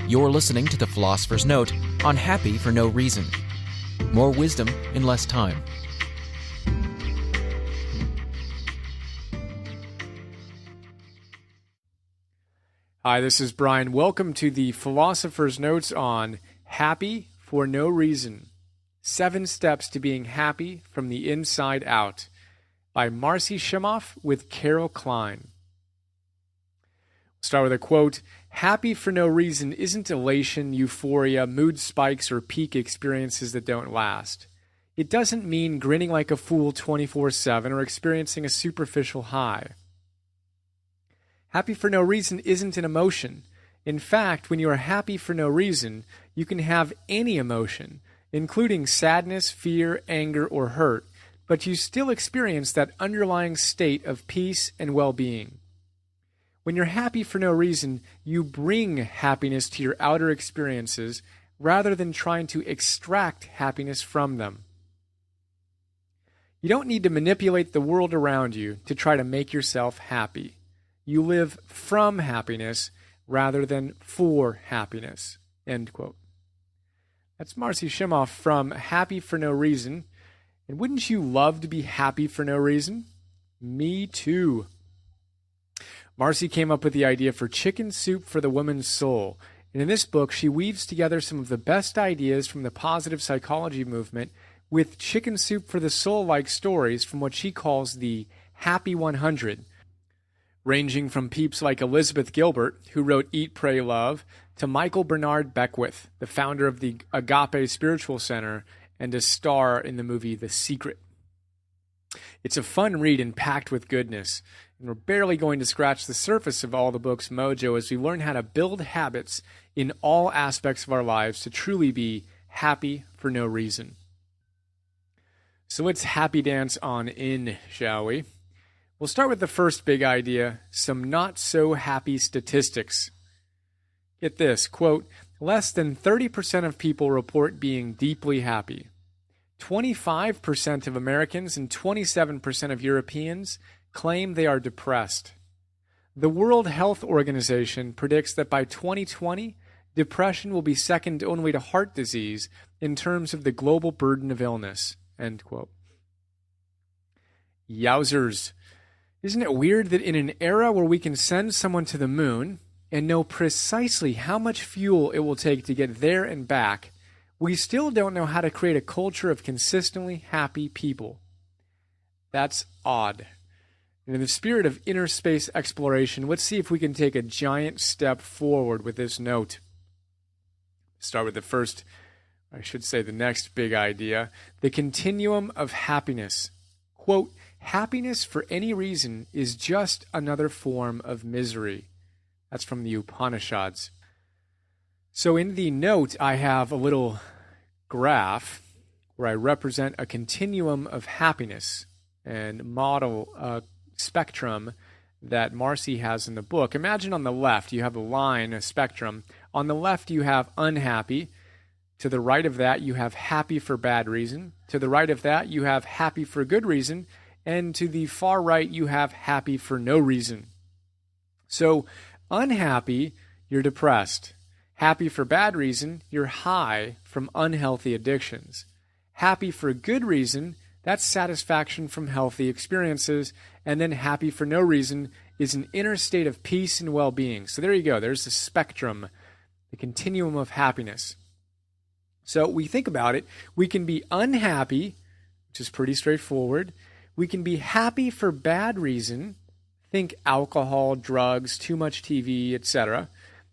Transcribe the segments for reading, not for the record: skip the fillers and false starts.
You're listening to The Philosopher's Note on Happy for No Reason. More wisdom in less time. Hi, this is Brian. Welcome to the Philosopher's Notes on Happy for No Reason. 7 Steps to Being Happy from the Inside Out by Marcy Shimoff with Carol Klein. We'll start with a quote. Happy for no reason isn't elation, euphoria, mood spikes, or peak experiences that don't last. It doesn't mean grinning like a fool 24/7 or experiencing a superficial high. Happy for no reason isn't an emotion. In fact, when you are happy for no reason, you can have any emotion, including sadness, fear, anger, or hurt, but you still experience that underlying state of peace and well-being. When you're happy for no reason, you bring happiness to your outer experiences rather than trying to extract happiness from them. You don't need to manipulate the world around you to try to make yourself happy. You live from happiness rather than for happiness. End quote. That's Marcy Shimoff from Happy for No Reason. And wouldn't you love to be happy for no reason? Me too. Marcy came up with the idea for Chicken Soup for the Woman's Soul. And in this book, she weaves together some of the best ideas from the positive psychology movement with Chicken Soup for the Soul-like stories from what she calls the Happy 100, ranging from peeps like Elizabeth Gilbert, who wrote Eat, Pray, Love, to Michael Bernard Beckwith, the founder of the Agape Spiritual Center and a star in the movie The Secret. It's a fun read and packed with goodness, and we're barely going to scratch the surface of all the book's mojo as we learn how to build habits in all aspects of our lives to truly be happy for no reason. So let's happy dance on in, shall we? We'll start with the first big idea, some not-so-happy statistics. Get this, quote, less than 30% of people report being deeply happy. 25% of Americans and 27% of Europeans claim they are depressed. The World Health Organization predicts that by 2020, depression will be second only to heart disease in terms of the global burden of illness. End quote. Yowzers. Isn't it weird that in an era where we can send someone to the moon and know precisely how much fuel it will take to get there and back, we still don't know how to create a culture of consistently happy people? That's odd. And in the spirit of inner space exploration, let's see if we can take a giant step forward with this note. Start with the next big idea, the continuum of happiness. Quote, happiness for any reason is just another form of misery. That's from the Upanishads. So in the note, I have a little graph where I represent a continuum of happiness and model a spectrum that Marcy has in the book. Imagine on the left, you have a line, a spectrum. On the left, you have unhappy. To the right of that, you have happy for bad reason. To the right of that, you have happy for good reason. And to the far right, you have happy for no reason. So unhappy, you're depressed. Happy for bad reason, you're high from unhealthy addictions. Happy for good reason, that's satisfaction from healthy experiences. And then happy for no reason is an inner state of peace and well-being. So there you go. There's the spectrum, the continuum of happiness. So we think about it. We can be unhappy, which is pretty straightforward. We can be happy for bad reason. Think alcohol, drugs, too much TV, etc.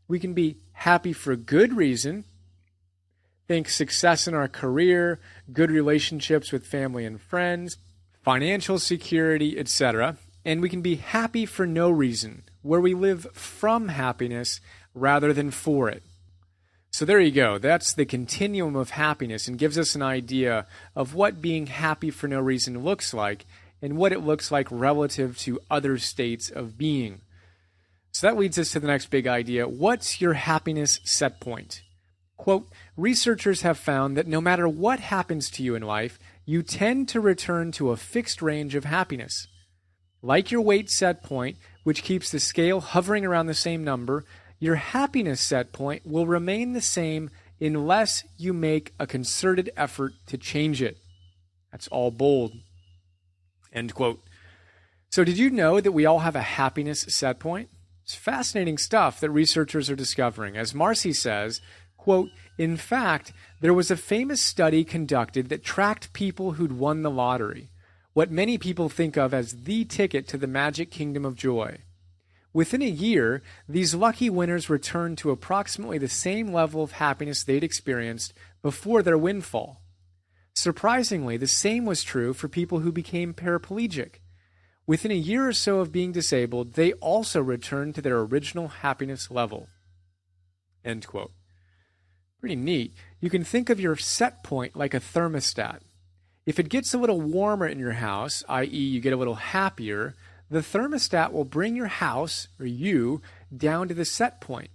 We can be happy for good reason. Think success in our career, good relationships with family and friends, financial security, etc. And we can be happy for no reason, where we live from happiness rather than for it. So there you go. That's the continuum of happiness and gives us an idea of what being happy for no reason looks like and what it looks like relative to other states of being. So that leads us to the next big idea. What's your happiness set point? Quote, researchers have found that no matter what happens to you in life, you tend to return to a fixed range of happiness. Like your weight set point, which keeps the scale hovering around the same number, your happiness set point will remain the same unless you make a concerted effort to change it. That's all bold. End quote. So did you know that we all have a happiness set point? It's fascinating stuff that researchers are discovering. As Marcy says, quote, in fact, there was a famous study conducted that tracked people who'd won the lottery, what many people think of as the ticket to the magic kingdom of joy. Within a year, these lucky winners returned to approximately the same level of happiness they'd experienced before their windfall. Surprisingly, the same was true for people who became paraplegic. Within a year or so of being disabled, they also returned to their original happiness level. End quote. Pretty neat. You can think of your set point like a thermostat. If it gets a little warmer in your house, i.e. you get a little happier, the thermostat will bring your house, or you, down to the set point.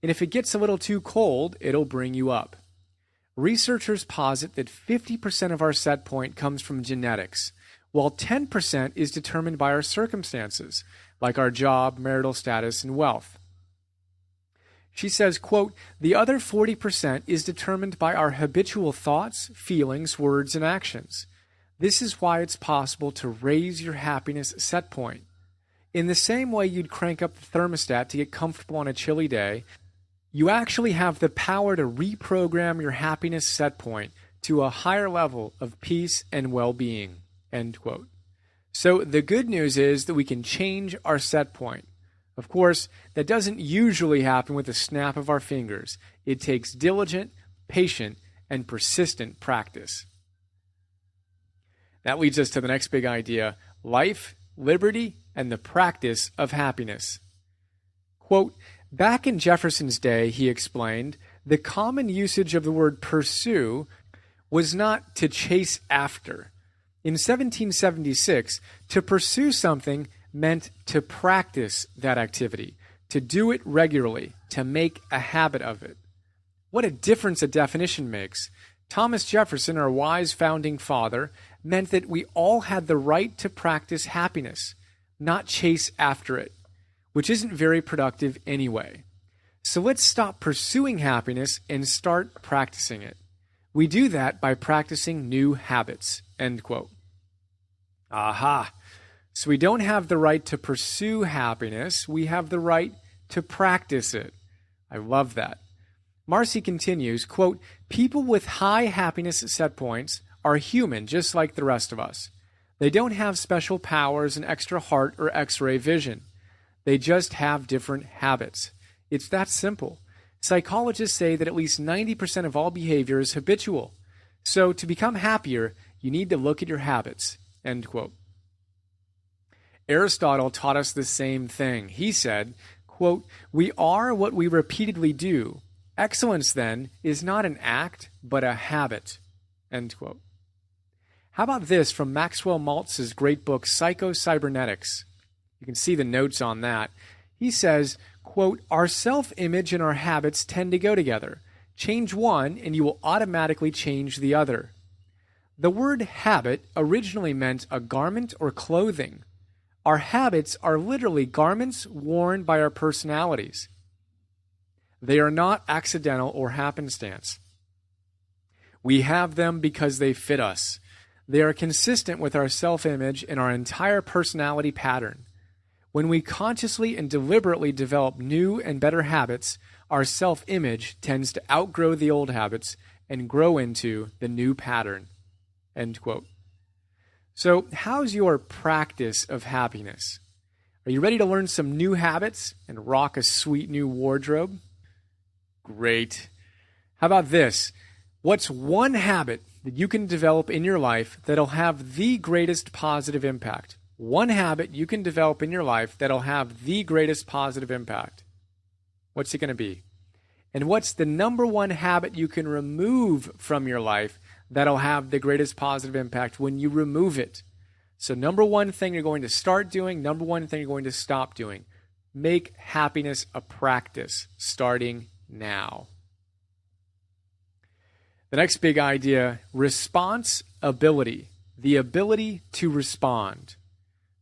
And if it gets a little too cold, it'll bring you up. Researchers posit that 50% of our set point comes from genetics, while 10% is determined by our circumstances, like our job, marital status, and wealth. She says, quote, the other 40% is determined by our habitual thoughts, feelings, words, and actions. This is why it's possible to raise your happiness set point. In the same way you'd crank up the thermostat to get comfortable on a chilly day, you actually have the power to reprogram your happiness set point to a higher level of peace and well-being. End quote. So the good news is that we can change our set point. Of course, that doesn't usually happen with a snap of our fingers. It takes diligent, patient, and persistent practice. That leads us to the next big idea: life, liberty, and the practice of happiness. Quote, back in Jefferson's day, he explained, the common usage of the word pursue was not to chase after. In 1776, to pursue something meant to practice that activity, to do it regularly, to make a habit of it. What a difference a definition makes. Thomas Jefferson, our wise founding father, meant that we all had the right to practice happiness, not chase after it, which isn't very productive anyway. So let's stop pursuing happiness and start practicing it. We do that by practicing new habits. End quote. Aha. So we don't have the right to pursue happiness. We have the right to practice it. I love that. Marcy continues, quote, people with high happiness set points are human just like the rest of us. They don't have special powers, an extra heart, or X-ray vision. They just have different habits. It's that simple. Psychologists say that at least 90% of all behavior is habitual. So to become happier, you need to look at your habits. End quote. Aristotle taught us the same thing. He said, quote, we are what we repeatedly do. Excellence, then, is not an act, but a habit. End quote. How about this from Maxwell Maltz's great book, Psycho-Cybernetics? You can see the notes on that. He says, quote, our self-image and our habits tend to go together. Change one, and you will automatically change the other. The word habit originally meant a garment or clothing. Our habits are literally garments worn by our personalities. They are not accidental or happenstance. We have them because they fit us. They are consistent with our self-image and our entire personality pattern. When we consciously and deliberately develop new and better habits, our self-image tends to outgrow the old habits and grow into the new pattern. End quote. So, how's your practice of happiness? Are you ready to learn some new habits and rock a sweet new wardrobe? Great. How about this? What's one habit that you can develop in your life that'll have the greatest positive impact? One habit you can develop in your life that'll have the greatest positive impact. What's it going to be? And what's the number one habit you can remove from your life that'll have the greatest positive impact when you remove it? So number one thing you're going to start doing, number one thing you're going to stop doing. Make happiness a practice starting now. The next big idea, responsibility, the ability to respond.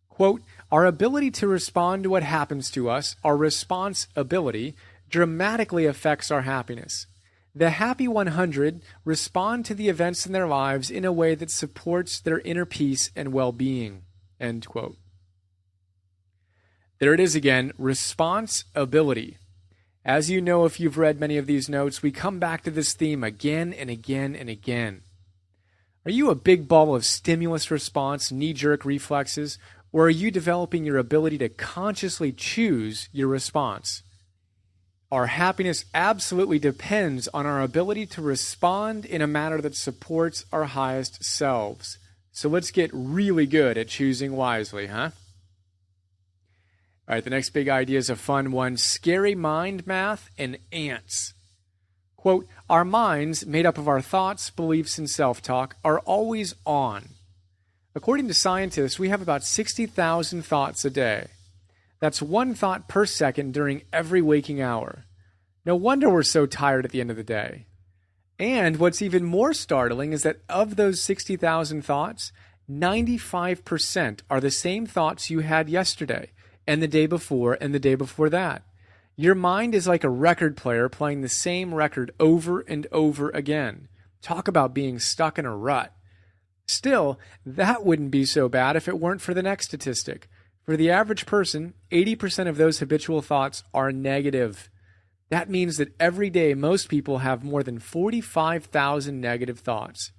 Quote, our ability to respond to what happens to us, our responsibility, dramatically affects our happiness. The happy 100 respond to the events in their lives in a way that supports their inner peace and well-being. End quote. There it is again, responsibility. As you know, if you've read many of these notes, we come back to this theme again and again and again. Are you a big ball of stimulus response, knee-jerk reflexes, or are you developing your ability to consciously choose your response? Our happiness absolutely depends on our ability to respond in a manner that supports our highest selves. So let's get really good at choosing wisely, huh? All right, the next big idea is a fun one. Scary mind math and ants. Quote, our minds, made up of our thoughts, beliefs, and self-talk, are always on. According to scientists, we have about 60,000 thoughts a day. That's one thought per second during every waking hour. No wonder we're so tired at the end of the day. And what's even more startling is that of those 60,000 thoughts, 95% are the same thoughts you had yesterday, and the day before, and the day before that. Your mind is like a record player playing the same record over and over again. Talk about being stuck in a rut. Still, that wouldn't be so bad if it weren't for the next statistic. For the average person, 80% of those habitual thoughts are negative. That means that every day most people have more than 45,000 negative thoughts.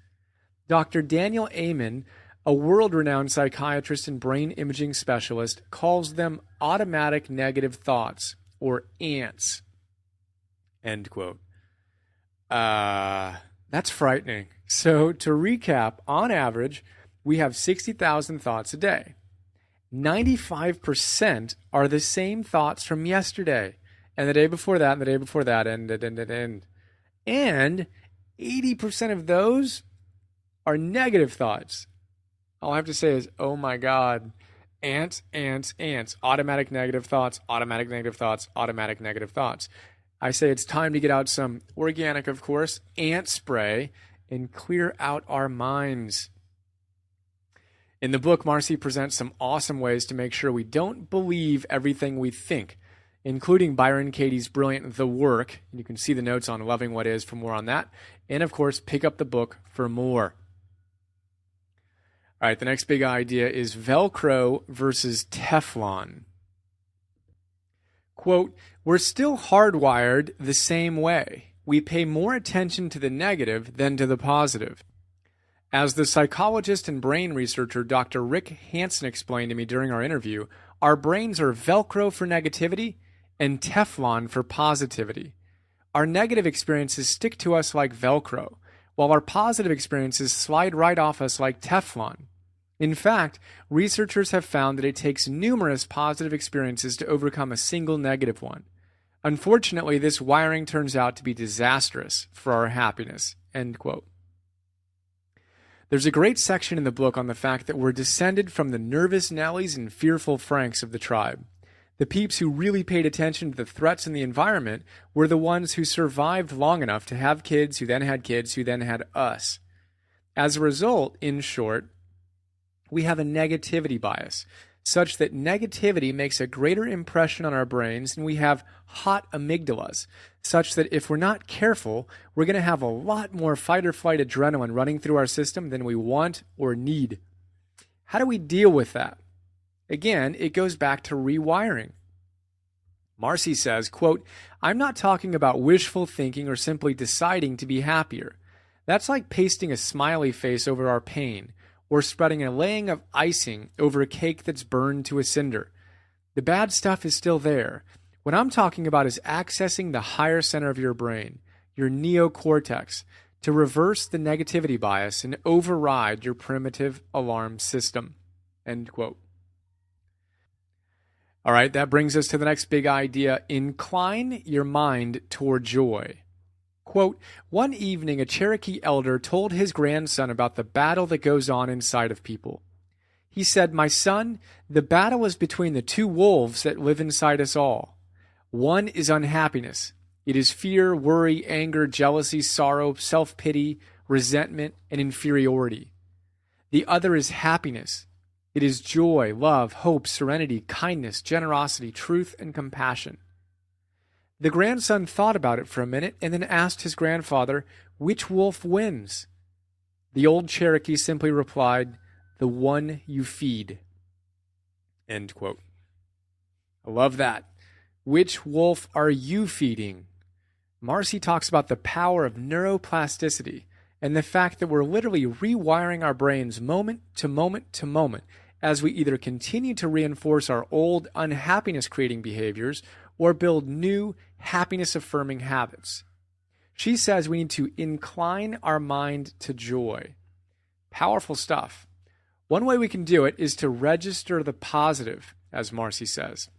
Dr. Daniel Amen, a world-renowned psychiatrist and brain imaging specialist, calls them automatic negative thoughts, or ants. End quote. That's frightening. So to recap, on average, we have 60,000 thoughts a day. 95% are the same thoughts from yesterday, and the day before that, and the day before that, and 80% of those are negative thoughts. All I have to say is, oh my God, ants, ants, ants, automatic negative thoughts, automatic negative thoughts, automatic negative thoughts. I say it's time to get out some organic, of course, ant spray and clear out our minds. In the book, Marcy presents some awesome ways to make sure we don't believe everything we think, including Byron Katie's brilliant The Work. You can see the notes on Loving What Is for more on that. And, of course, pick up the book for more. All right, the next big idea is Velcro versus Teflon. Quote, we're still hardwired the same way. We pay more attention to the negative than to the positive. As the psychologist and brain researcher Dr. Rick Hansen explained to me during our interview, our brains are Velcro for negativity and Teflon for positivity. Our negative experiences stick to us like Velcro, while our positive experiences slide right off us like Teflon. In fact, researchers have found that it takes numerous positive experiences to overcome a single negative one. Unfortunately, this wiring turns out to be disastrous for our happiness. End quote. There's a great section in the book on the fact that we're descended from the nervous Nellies and fearful Franks of the tribe. The peeps who really paid attention to the threats in the environment were the ones who survived long enough to have kids, who then had kids, who then had us. As a result, in short, we have a negativity bias, such that negativity makes a greater impression on our brains, and we have hot amygdalas, such that if we're not careful, we're going to have a lot more fight-or-flight adrenaline running through our system than we want or need. How do we deal with that? Again, it goes back to rewiring. Marcy says, quote, I'm not talking about wishful thinking or simply deciding to be happier. That's like pasting a smiley face over our pain, or spreading a laying of icing over a cake that's burned to a cinder. The bad stuff is still there. What I'm talking about is accessing the higher center of your brain, your neocortex, to reverse the negativity bias and override your primitive alarm system. End quote. All right, that brings us to the next big idea. Incline your mind toward joy. Quote, one evening a Cherokee elder told his grandson about the battle that goes on inside of people. He said, my son, the battle is between the two wolves that live inside us all. One is unhappiness. It is fear, worry, anger, jealousy, sorrow, self-pity, resentment, and inferiority. The other is happiness. It is joy, love, hope, serenity, kindness, generosity, truth, and compassion. The grandson thought about it for a minute and then asked his grandfather, "Which wolf wins?" The old Cherokee simply replied, "The one you feed." End quote. I love that. Which wolf are you feeding? Marcy talks about the power of neuroplasticity and the fact that we're literally rewiring our brains moment to moment to moment as we either continue to reinforce our old unhappiness-creating behaviors or build new happiness-affirming habits. She says we need to incline our mind to joy. Powerful stuff. One way we can do it is to register the positive, as Marcy says.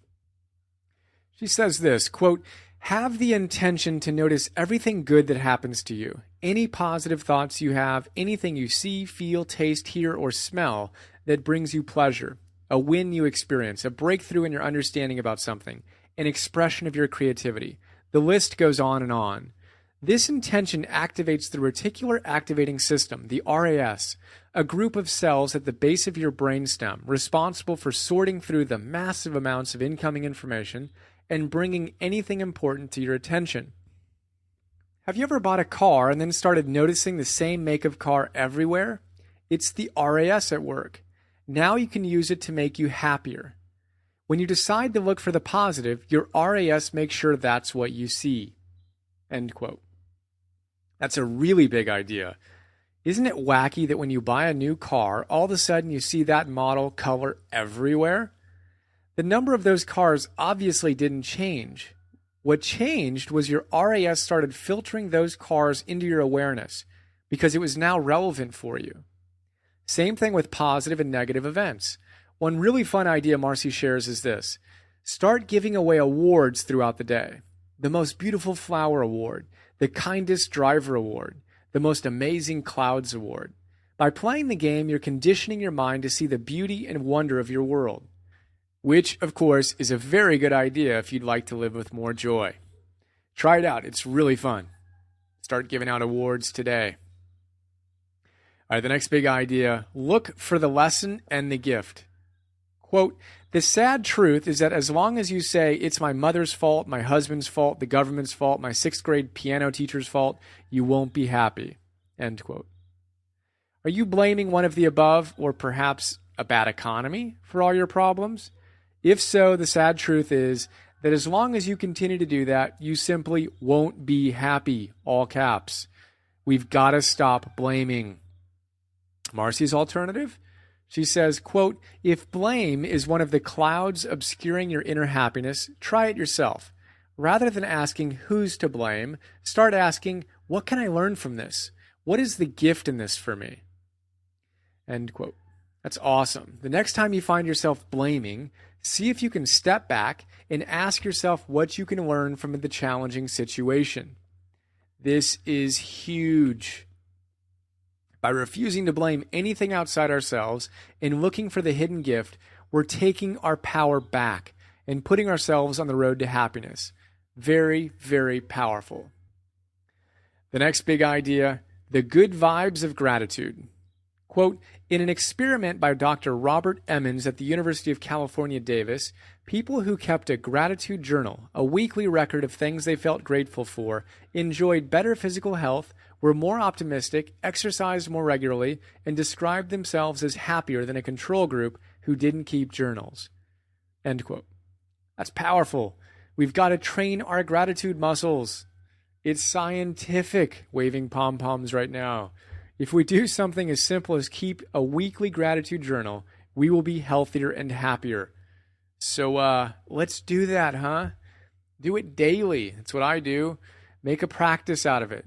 She says this, quote, "Have the intention to notice everything good that happens to you, any positive thoughts you have, anything you see, feel, taste, hear, or smell that brings you pleasure, a win you experience, a breakthrough in your understanding about something, an expression of your creativity. The list goes on and on. This intention activates the reticular activating system, the RAS, a group of cells at the base of your brainstem responsible for sorting through the massive amounts of incoming information and bringing anything important to your attention. Have you ever bought a car and then started noticing the same make of car everywhere? It's the RAS at work. Now you can use it to make you happier. When you decide to look for the positive, your RAS makes sure that's what you see." End quote. That's a really big idea. Isn't it wacky that when you buy a new car, all of a sudden you see that model color everywhere? The number of those cars obviously didn't change. What changed was your RAS started filtering those cars into your awareness because it was now relevant for you. Same thing with positive and negative events. One really fun idea Marcy shares is this. Start giving away awards throughout the day. The most beautiful flower award, the kindest driver award, the most amazing clouds award. By playing the game, you're conditioning your mind to see the beauty and wonder of your world. Which, of course, is a very good idea if you'd like to live with more joy. Try it out. It's really fun. Start giving out awards today. All right, the next big idea, look for the lesson and the gift. Quote, "The sad truth is that as long as you say it's my mother's fault, my husband's fault, the government's fault, my 6th grade piano teacher's fault, you won't be happy." End quote. Are you blaming one of the above or perhaps a bad economy for all your problems? If so, the sad truth is that as long as you continue to do that, you simply won't be happy, all caps. We've got to stop blaming. Marcy's alternative? She says, quote, "If blame is one of the clouds obscuring your inner happiness, try it yourself. Rather than asking who's to blame, start asking, what can I learn from this? What is the gift in this for me?" End quote. That's awesome. The next time you find yourself blaming, see if you can step back and ask yourself what you can learn from the challenging situation. This is huge. By refusing to blame anything outside ourselves and looking for the hidden gift, we're taking our power back and putting ourselves on the road to happiness. Very, very powerful. The next big idea, the good vibes of gratitude. Quote, "In an experiment by Dr. Robert Emmons at the University of California, Davis, people who kept a gratitude journal, a weekly record of things they felt grateful for, enjoyed better physical health, were more optimistic, exercised more regularly, and described themselves as happier than a control group who didn't keep journals." End quote. That's powerful. We've got to train our gratitude muscles. It's scientific, waving pom-poms right now. If we do something as simple as keep a weekly gratitude journal, we will be healthier and happier. So let's do that, huh? Do it daily. That's what I do. Make a practice out of it.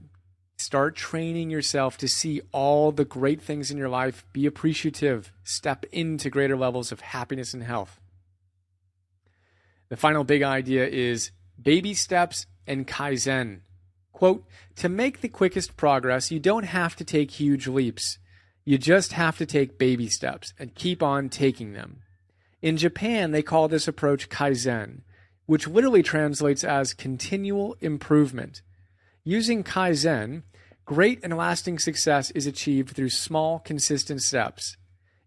Start training yourself to see all the great things in your life. Be appreciative. Step into greater levels of happiness and health. The final big idea is baby steps and Kaizen. Quote, "To make the quickest progress, you don't have to take huge leaps. You just have to take baby steps and keep on taking them." In Japan, they call this approach Kaizen, which literally translates as continual improvement. Using Kaizen, great and lasting success is achieved through small, consistent steps.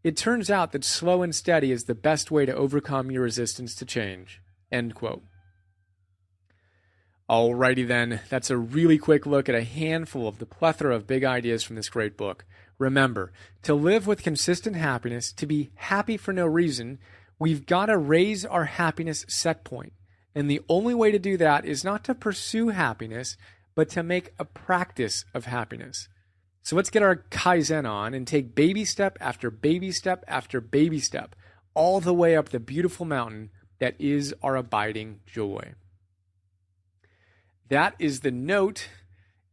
It turns out that slow and steady is the best way to overcome your resistance to change. End quote. Alrighty then, that's a really quick look at a handful of the plethora of big ideas from this great book. Remember, to live with consistent happiness, to be happy for no reason, we've got to raise our happiness set point. And the only way to do that is not to pursue happiness, but to make a practice of happiness. So let's get our Kaizen on and take baby step after baby step after baby step, all the way up the beautiful mountain that is our abiding joy. That is the note,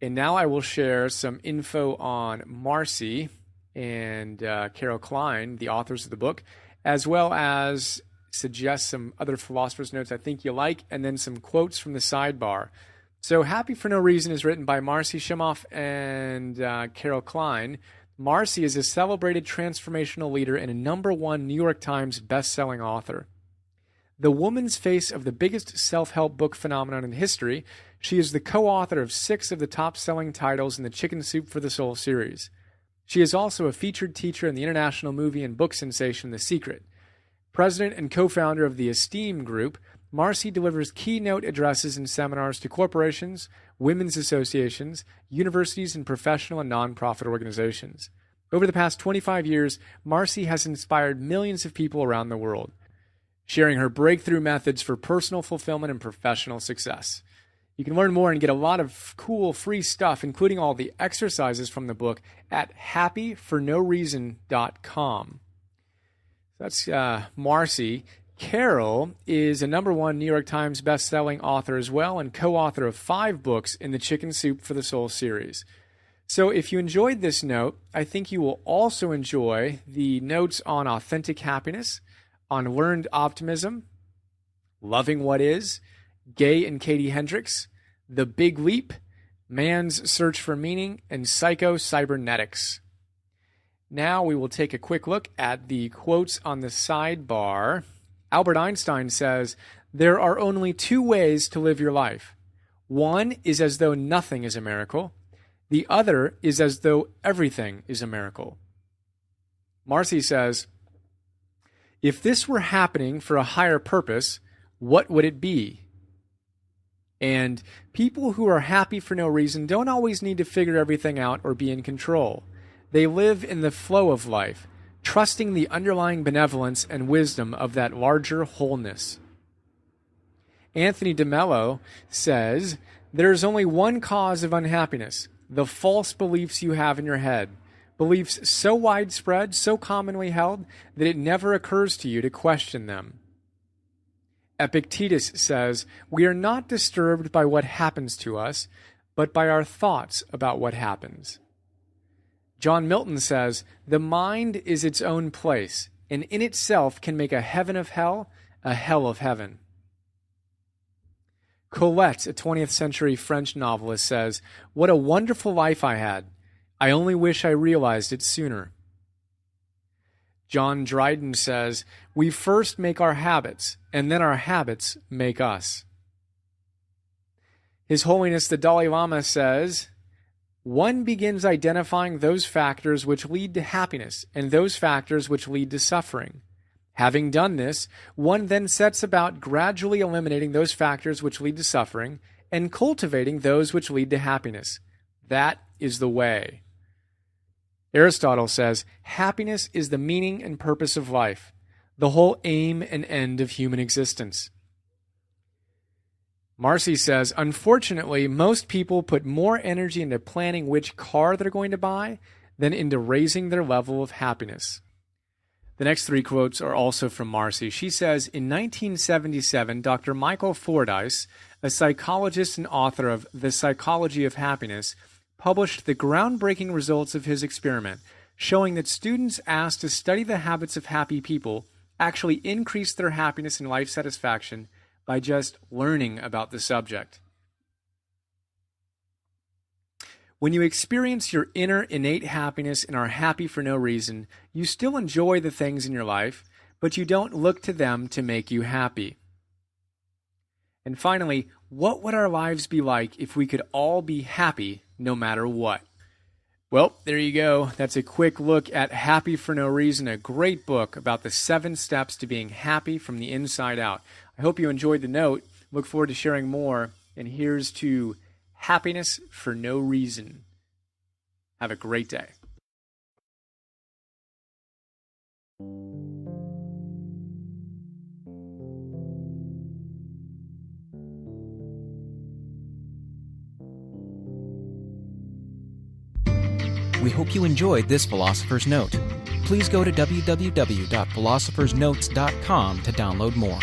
and now I will share some info on Marcy and Carol Klein, the authors of the book, as well as suggest some other philosophers' notes I think you like, and then some quotes from the sidebar. So Happy for No Reason is written by Marcy Shimoff and Carol Klein. Marcy is a celebrated transformational leader and a #1 New York Times best-selling author. The woman's face of the biggest self-help book phenomenon in history, she is the co-author of 6 of the top-selling titles in the Chicken Soup for the Soul series. She is also a featured teacher in the international movie and book sensation The Secret. President and co-founder of the Esteem Group, Marcy delivers keynote addresses and seminars to corporations, women's associations, universities, and professional and nonprofit organizations. Over the past 25 years, Marcy has inspired millions of people around the world, sharing her breakthrough methods for personal fulfillment and professional success. You can learn more and get a lot of cool free stuff, including all the exercises from the book, at happyfornoreason.com. That's Marcy. Carol is a #1 New York Times best-selling author as well, and co-author of 5 books in the Chicken Soup for the Soul series. So if you enjoyed this note, I think you will also enjoy the notes on authentic happiness, on learned optimism, loving what is, Gay and Katie Hendricks, The Big Leap, Man's Search for Meaning, and Psycho-Cybernetics. Now we will take a quick look at the quotes on the sidebar. Albert Einstein says, "There are only 2 ways to live your life. One is as though nothing is a miracle. The other is as though everything is a miracle." Marcy says, "If this were happening for a higher purpose, what would it be?" And people who are happy for no reason don't always need to figure everything out or be in control. They live in the flow of life, trusting the underlying benevolence and wisdom of that larger wholeness. Anthony DeMello says, "There is only one cause of unhappiness, the false beliefs you have in your head. Beliefs so widespread, so commonly held, that it never occurs to you to question them." Epictetus says, "We are not disturbed by what happens to us, but by our thoughts about what happens." John Milton says, "The mind is its own place, and in itself can make a heaven of hell, a hell of heaven." Colette, a 20th century French novelist, says, "What a wonderful life I had. I only wish I realized it sooner." John Dryden says, "We first make our habits, and then our habits make us." His Holiness the Dalai Lama says, "One begins identifying those factors which lead to happiness and those factors which lead to suffering. Having done this, one then sets about gradually eliminating those factors which lead to suffering and cultivating those which lead to happiness. That is the way." Aristotle says, "Happiness is the meaning and purpose of life, the whole aim and end of human existence." Marcy says, "Unfortunately, most people put more energy into planning which car they're going to buy than into raising their level of happiness." The next 3 quotes are also from Marcy. She says, "In 1977, Dr. Michael Fordyce, a psychologist and author of The Psychology of Happiness, published the groundbreaking results of his experiment, showing that students asked to study the habits of happy people actually increased their happiness and life satisfaction by just learning about the subject." When you experience your inner innate happiness and are happy for no reason, you still enjoy the things in your life, but you don't look to them to make you happy. And finally, what would our lives be like if we could all be happy no matter what? Well, there you go. That's a quick look at Happy for No Reason, a great book about the 7 steps to being happy from the inside out. I hope you enjoyed the note. Look forward to sharing more And here's to happiness for no reason. Have a great day. We hope you enjoyed this Philosopher's Note. Please go to www.philosophersnotes.com to download more.